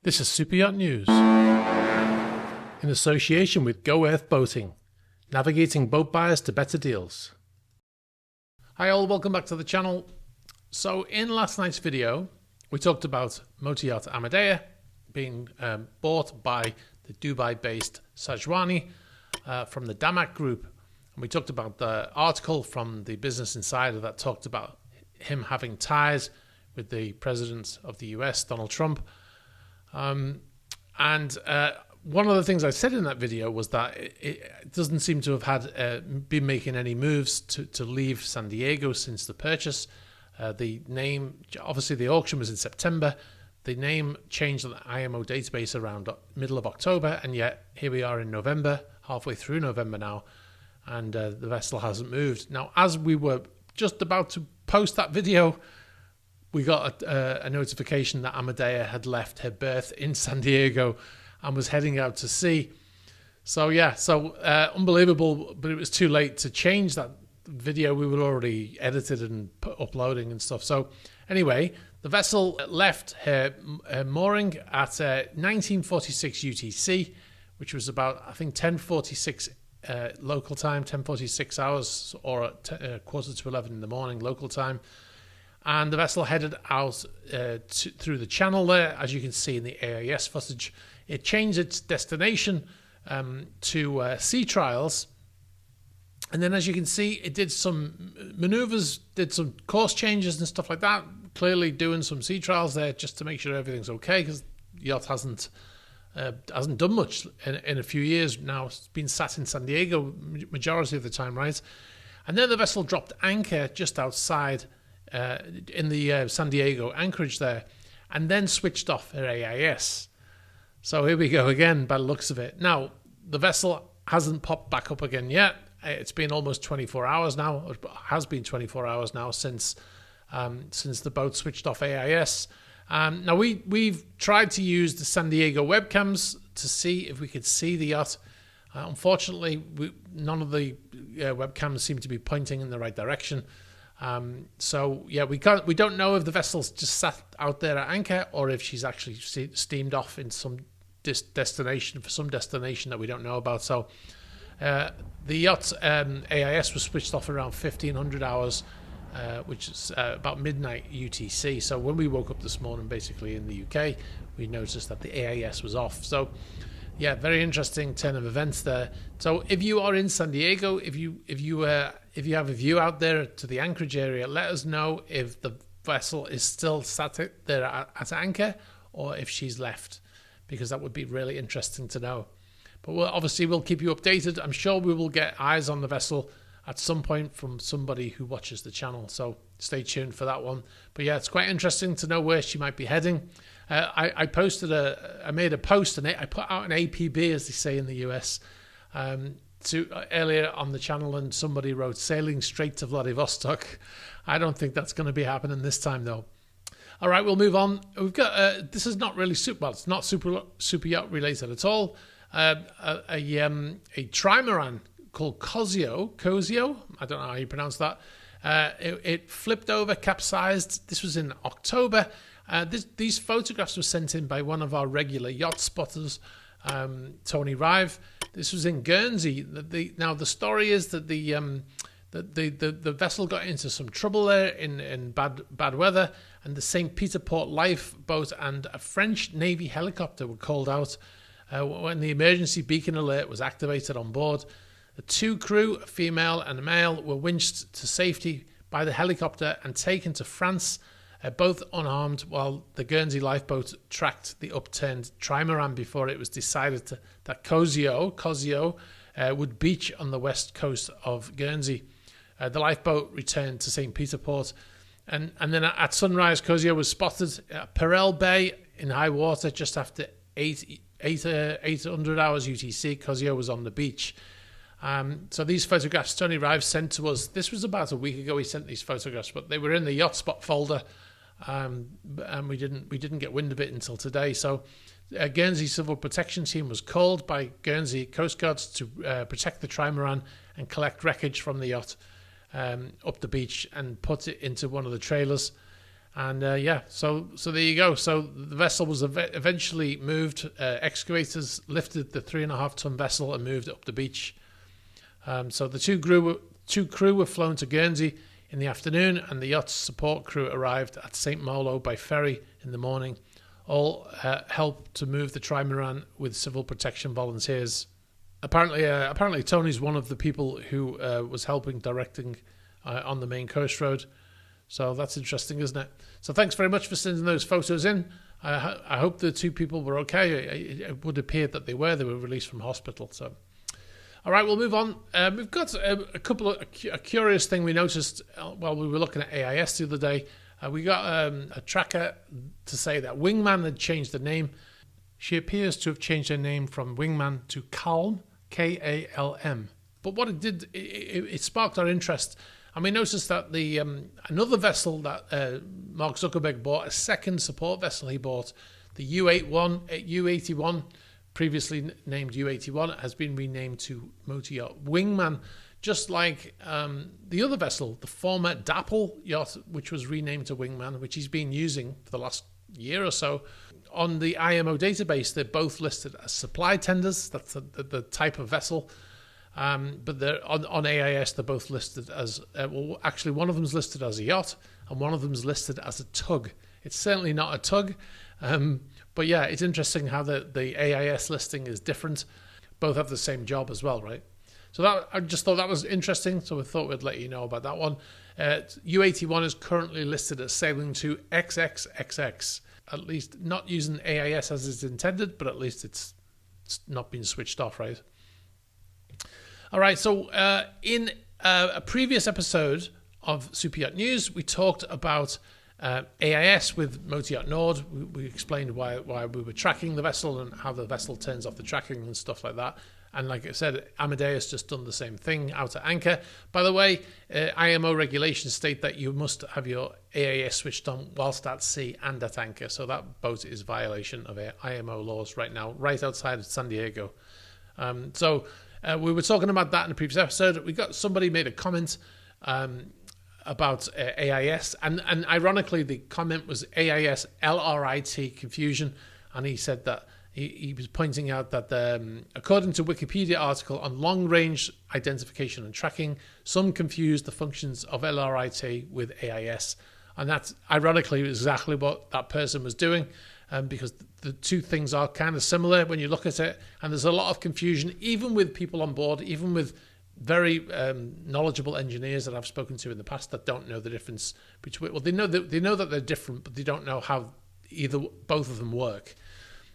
This is Super Yacht News in association with Go Earth Boating, navigating boat buyers to better deals. Hi all, welcome back to the channel. So in last night's video, we talked about motor yacht Amadea being bought by the Dubai-based Sajwani from the Damak Group. And we talked about the article from the Business Insider that talked about him having ties with the president of the US, Donald Trump. One of the things I said in that video was that it doesn't seem to have had been making any moves to leave San Diego since the purchase. The name, obviously the auction was in September. The name changed on the IMO database around middle of October, and yet here we are in November, halfway through November now, and the vessel hasn't moved. Now, as we were just about to post that video, we got a notification that Amadea had left her berth in San Diego and was heading out to sea. So yeah, unbelievable, but it was too late to change that video. We were already edited and uploading and stuff. So anyway, the vessel left her mooring at 1946 UTC, which was about, I think, 10:46 local time, 10:46 hours, or at quarter to 11 in the morning local time. And the vessel headed out through the channel there, as you can see in the AIS footage. It changed its destination to sea trials. And then, as you can see, it did some maneuvers, did some course changes and stuff like that, clearly doing some sea trials there just to make sure everything's okay, because the yacht hasn't done much in a few years now. It's been sat in San Diego majority of the time, right? And then the vessel dropped anchor just outside in the San Diego anchorage there, and then switched off her AIS. So here we go again by the looks of it. Now, the vessel hasn't popped back up again yet. It's been almost 24 hours now, or has been 24 hours now since the boat switched off AIS. Now, we've tried to use the San Diego webcams to see if we could see the yacht. Unfortunately, none of the webcams seem to be pointing in the right direction. So yeah, we don't know if the vessel's just sat out there at anchor or if she's actually steamed off in some destination that we don't know about. So the yacht's AIS was switched off around 1500 hours, which is about midnight UTC. So when we woke up this morning, basically in the UK, we noticed that the AIS was off. So yeah, very interesting turn of events there. So if you are in San Diego, if you have a view out there to the anchorage area, let us know if the vessel is still sat there at anchor or if she's left, because that would be really interesting to know. But we'll keep you updated. I'm sure we will get eyes on the vessel at some point from somebody who watches the channel, so stay tuned for that one. But yeah, it's quite interesting to know where she might be heading. I made a post, and I put out an APB, as they say in the US, earlier on the channel, and somebody wrote sailing straight to Vladivostok. I don't think that's going to be happening this time though. All right, we'll move on. We've got this is not really it's not super yacht related at all. A trimaran called Cozio, I don't know how you pronounce that. It flipped over, capsized. This was in October. These photographs were sent in by one of our regular yacht spotters, Tony Rive. This was in Guernsey. Now the story is that the vessel got into some trouble there in bad weather, and the St. Peter Port lifeboat and a French Navy helicopter were called out when the emergency beacon alert was activated on board. The two crew, a female and a male, were winched to safety by the helicopter and taken to France, both unharmed, while the Guernsey lifeboat tracked the upturned trimaran before it was decided that Cozio would beach on the west coast of Guernsey. The lifeboat returned to St. Peter Port, and then at sunrise, Cozio was spotted at Perel Bay in high water just after 800 hours UTC. Cozio was on the beach. So these photographs Tony Rive sent to us, this was about a week ago he sent these photographs, but they were in the Yacht Spot folder, and we didn't get wind of it until today. So Guernsey Civil Protection Team was called by Guernsey Coast Guards to protect the trimaran and collect wreckage from the yacht up the beach and put it into one of the trailers. And yeah, so there you go. So the vessel was eventually moved. Excavators lifted the 3.5-ton vessel and moved it up the beach. So the two crew were flown to Guernsey in the afternoon, and the yacht's support crew arrived at St. Malo by ferry in the morning. All helped to move the trimaran with civil protection volunteers. Apparently Tony's one of the people who was helping directing on the main coast road. So that's interesting, isn't it? So thanks very much for sending those photos in. I hope the two people were okay. It would appear that they were. They were released from hospital. So, all right, we'll move on. We've got a curious thing we noticed while we were looking at AIS the other day. We got a tracker to say that Wingman had changed the name. She appears to have changed her name from Wingman to Calm, Kalm. But what it did, it sparked our interest. And we noticed that the another vessel that Mark Zuckerberg bought, a second support vessel he bought, the U81, previously named U81, has been renamed to motor yacht Wingman, just like the other vessel, the former Dapple yacht, which was renamed to Wingman, which he's been using for the last year or so. On the IMO database, they're both listed as supply tenders. That's the type of vessel. But they're on AIS, they're both listed as well. Actually, one of them's listed as a yacht, and one of them's listed as a tug. It's certainly not a tug, but yeah, it's interesting how the AIS listing is different. Both have the same job as well, right? So that I just thought that was interesting. So we thought we'd let you know about that one. U81 is currently listed as sailing to XXXX. At least not using AIS as it's intended, but at least it's not been switched off, right? All right, so in a previous episode of Super Yacht News, we talked about AIS with Motor Yacht Nord. We explained why we were tracking the vessel and how the vessel turns off the tracking and stuff like that. And like I said, Amadea has just done the same thing out at anchor. By the way, IMO regulations state that you must have your AIS switched on whilst at sea and at anchor. So that boat is violation of IMO laws right now, right outside of San Diego. We were talking about that in the previous episode. We got somebody made a comment about AIS, and ironically, the comment was AIS LRIT confusion, and he said that he was pointing out that according to Wikipedia article on long-range identification and tracking, some confuse the functions of LRIT with AIS, and that's ironically exactly what that person was doing. Because the two things are kind of similar when you look at it, and there's a lot of confusion, even with people on board, even with very knowledgeable engineers that I've spoken to in the past that don't know the difference between. Well, they know that they're different, but they don't know how both of them work.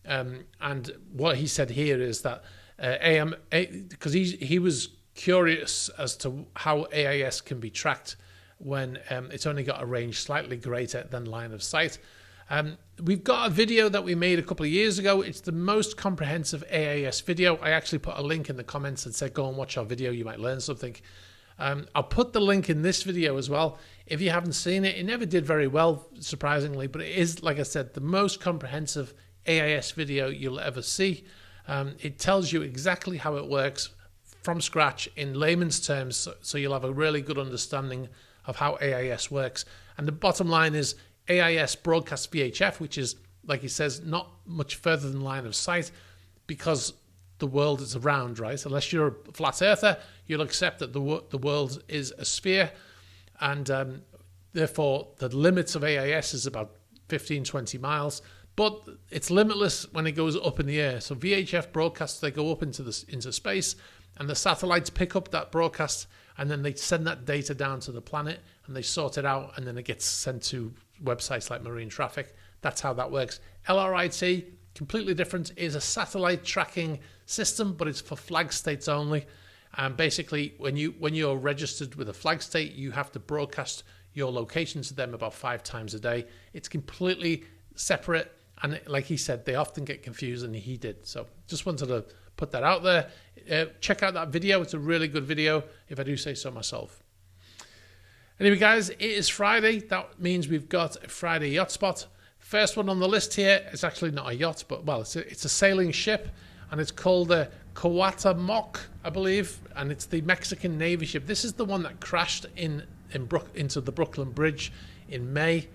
And what he said here is that because he was curious as to how AIS can be tracked when it's only got a range slightly greater than line of sight. We've got a video that we made a couple of years ago. It's the most comprehensive AIS video. I actually put a link in the comments and said, go and watch our video. You might learn something. I'll put the link in this video as well. If you haven't seen it, it never did very well, surprisingly, but it is, like I said, the most comprehensive AIS video you'll ever see. It tells you exactly how it works from scratch in layman's terms, so you'll have a really good understanding of how AIS works. And the bottom line is, AIS broadcasts VHF, which is, like he says, not much further than line of sight because the world is round, right? Unless you're a flat earther, you'll accept that the world is a sphere, and therefore the limits of AIS is about 15, 20 miles, but it's limitless when it goes up in the air. So VHF broadcasts, they go up into space, and the satellites pick up that broadcast, and then they send that data down to the planet, and they sort it out, and then it gets sent to websites like Marine Traffic. That's how that works. LRIT, completely different, is a satellite tracking system, but it's for flag states only. And basically, when you're registered with a flag state, you have to broadcast your location to them about 5 times a day. It's completely separate, and like he said, they often get confused, and he did. So just wanted to put that out there. Check out that video. It's a really good video, if I do say so myself. Anyway, guys, it is Friday. That means we've got a Friday yacht spot. First one on the list here is actually not a yacht, but, well, it's a sailing ship, and it's called the Cuauhtémoc, I believe, and it's the Mexican Navy ship. This is the one that crashed into the Brooklyn Bridge in May.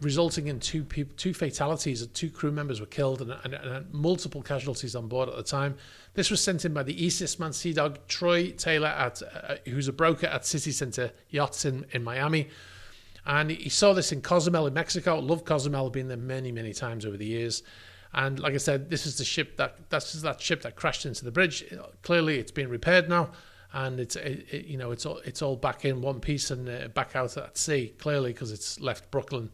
resulting in two fatalities. 2 crew members were killed and multiple casualties on board at the time. This was sent in by the Eastman Sea Dog Troy Taylor, who's a broker at City Center Yachts in Miami. And he saw this in Cozumel in Mexico. Love Cozumel, been there many, many times over the years. And like I said, this is the ship that ship that crashed into the bridge. Clearly, it's been repaired now, and it's all back in one piece and back out at sea. Clearly, because it's left Brooklyn.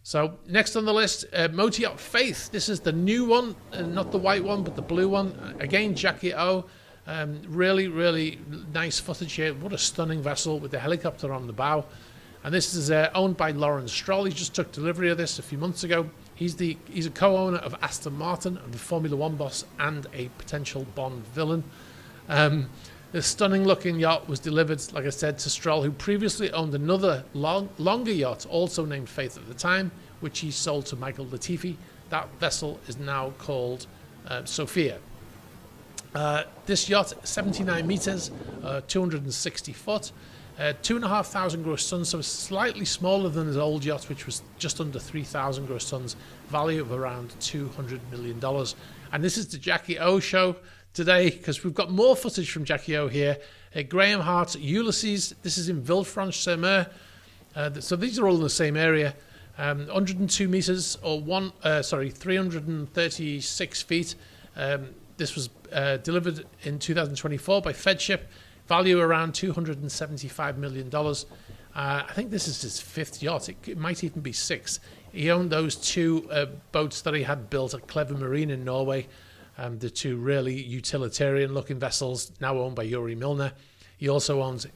So next on the list, Motor Yacht Faith. This is the new one, not the white one, but the blue one. Again, Jackie O. Really, really nice footage here. What a stunning vessel with the helicopter on the bow. And this is owned by Lawrence Stroll. He just took delivery of this a few months ago. He's a co-owner of Aston Martin, and the Formula One boss, and a potential Bond villain. The stunning-looking yacht was delivered, like I said, to Stroll, who previously owned another longer yacht, also named Faith at the time, which he sold to Michael Latifi. That vessel is now called Sophia. This yacht, 79 meters, 260 foot. 2,500 gross tons, so it's slightly smaller than his old yacht, which was just under 3,000 gross tons, value of around $200 million. And this is the Jackie O show today, because we've got more footage from Jackie O here. Graham Hart's Ulysses, this is in Villefranche-sur-Mer. So these are all in the same area. 102 meters, or 336 feet. This was delivered in 2024 by Fedship. Value around $275 million. I think this is his 5th yacht. It might even be 6th. He owned those 2 boats that he had built at Clever Marine in Norway. The 2 really utilitarian-looking vessels, now owned by Yuri Milner. He also owned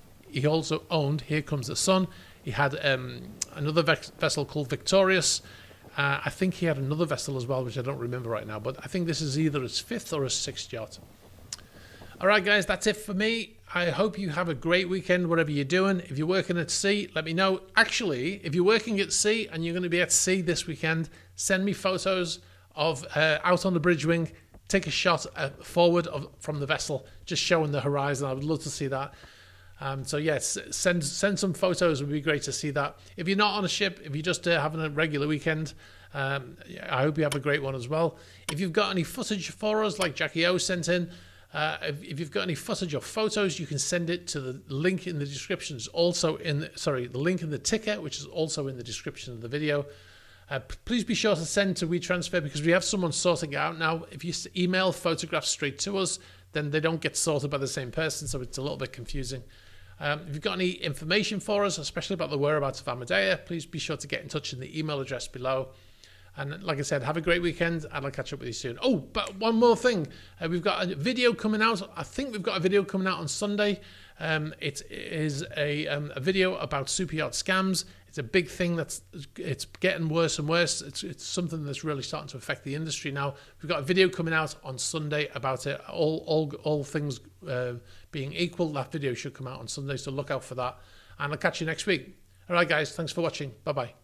Here Comes the Sun. He had another vessel called Victorious. I think he had another vessel as well, which I don't remember right now. But I think this is either his 5th or his 6th yacht. All right, guys, that's it for me. I hope you have a great weekend, whatever you're doing. If you're working at sea, let me know. Actually, if you're working at sea and you're going to be at sea this weekend, send me photos of out on the bridge wing. Take a shot forward from the vessel, just showing the horizon. I would love to see that. So yes, send some photos. It would be great to see that. If you're not on a ship, if you're just having a regular weekend, I hope you have a great one as well. If you've got any footage for us, like Jackie O sent in, if you've got any footage or photos, you can send it to the link in the description. It's also the link in the ticker, which is also in the description of the video. Please be sure to send to WeTransfer, because we have someone sorting it out now. If you email photographs straight to us, then they don't get sorted by the same person, so it's a little bit confusing. If you've got any information for us, especially about the whereabouts of Amadea, please be sure to get in touch in the email address below. And like I said, have a great weekend, and I'll catch up with you soon. Oh, but one more thing. We've got a video coming out. I think we've got a video coming out on Sunday. It is a video about superyacht scams. It's a big thing it's getting worse and worse. It's something that's really starting to affect the industry now. We've got a video coming out on Sunday about it. All things being equal, that video should come out on Sunday, so look out for that. And I'll catch you next week. All right, guys, thanks for watching. Bye-bye.